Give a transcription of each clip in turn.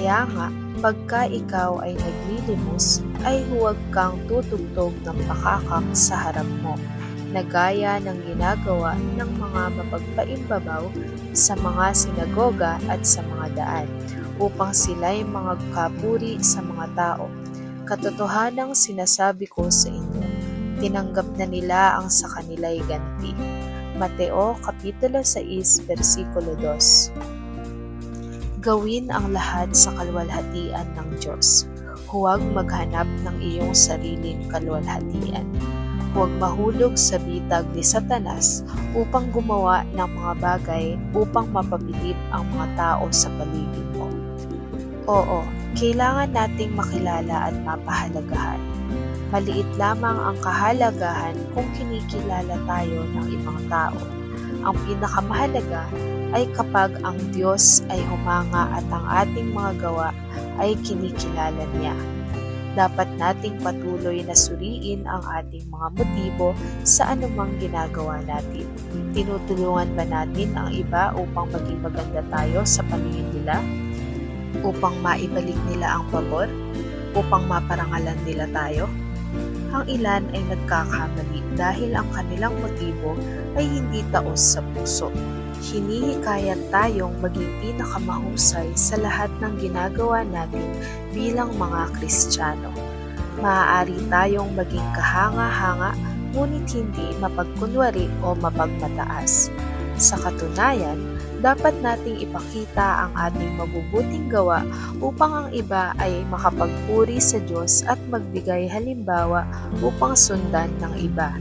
Kaya nga, pagka ikaw ay naglilimos, ay huwag kang tutugtog ng pakakak sa harap mo, na gaya ng ginagawa ng mga mapagpaimbabaw sa mga sinagoga at sa mga daan, upang sila'y mga kapuri sa mga tao. Katotohanang sinasabi ko sa inyo, tinanggap na nila ang sa kanila'y ganti. Mateo Kapitulo 6, versikulo 2. Gawin ang lahat sa kaluwalhatian ng Diyos. Huwag maghanap ng iyong sariling kaluwalhatian. Huwag mahulog sa bitag ni Satanas upang gumawa ng mga bagay upang mapabilib ang mga tao sa paligid mo. Oo, kailangan nating makilala at mapahalagahan. Maliit lamang ang kahalagahan kung kinikilala tayo ng ibang tao. Ang pinakamahalaga ay kapag ang Diyos ay humanga at ang ating mga gawa ay kinikilala niya. Dapat nating patuloy na suriin ang ating mga motibo sa anumang ginagawa natin. Tinutulungan ba natin ang iba upang maging maganda tayo sa paningin nila? Upang maibalik nila ang pabor? Upang maparangalan nila tayo? Ang ilan ay nagkakamali dahil ang kanilang motibo ay hindi taos sa puso. Hinihikayat tayong maging pinakamahusay sa lahat ng ginagawa natin bilang mga Kristiyano. Maaari tayong maging kahanga-hanga ngunit hindi mapagkunwari o mapagmataas. Sa katunayan, dapat nating ipakita ang ating mabubuting gawa upang ang iba ay makapagpuri sa Diyos at magbigay halimbawa upang sundan ng iba.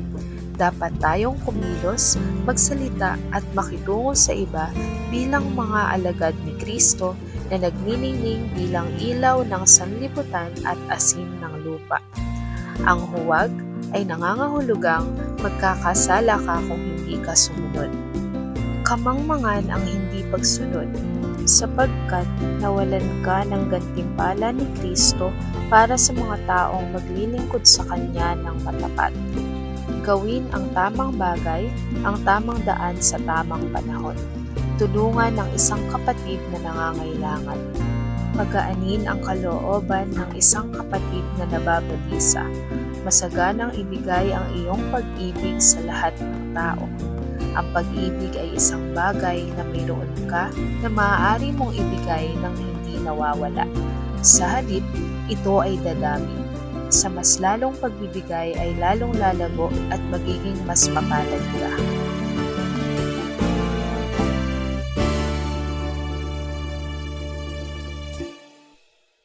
Dapat tayong kumilos, magsalita at makitungo sa iba bilang mga alagad ni Kristo na nagniningning bilang ilaw ng sanlibutan at asin ng lupa. Ang huwag ay nangangahulugang magkakasala ka kung hindi ka sumunod. Kamangmangan ang hindi pagsunod, sapagkat nawalan ka ng gantimpala ni Kristo para sa mga taong maglilingkod sa Kanya ng matapat. Gawin ang tamang bagay, ang tamang daan sa tamang panahon. Tulungan ng isang kapatid na nangangailangan. Pagaanin ang kalooban ng isang kapatid na nababalisa. Masaganang ibigay ang iyong pag-ibig sa lahat ng tao. Ang pag-ibig ay isang bagay na mayroon ka na maaari mong ibigay ng hindi nawawala. Sa halip, ito ay dadami. Sa mas lalong pagbibigay ay lalong lalago at magiging mas mapalad ka.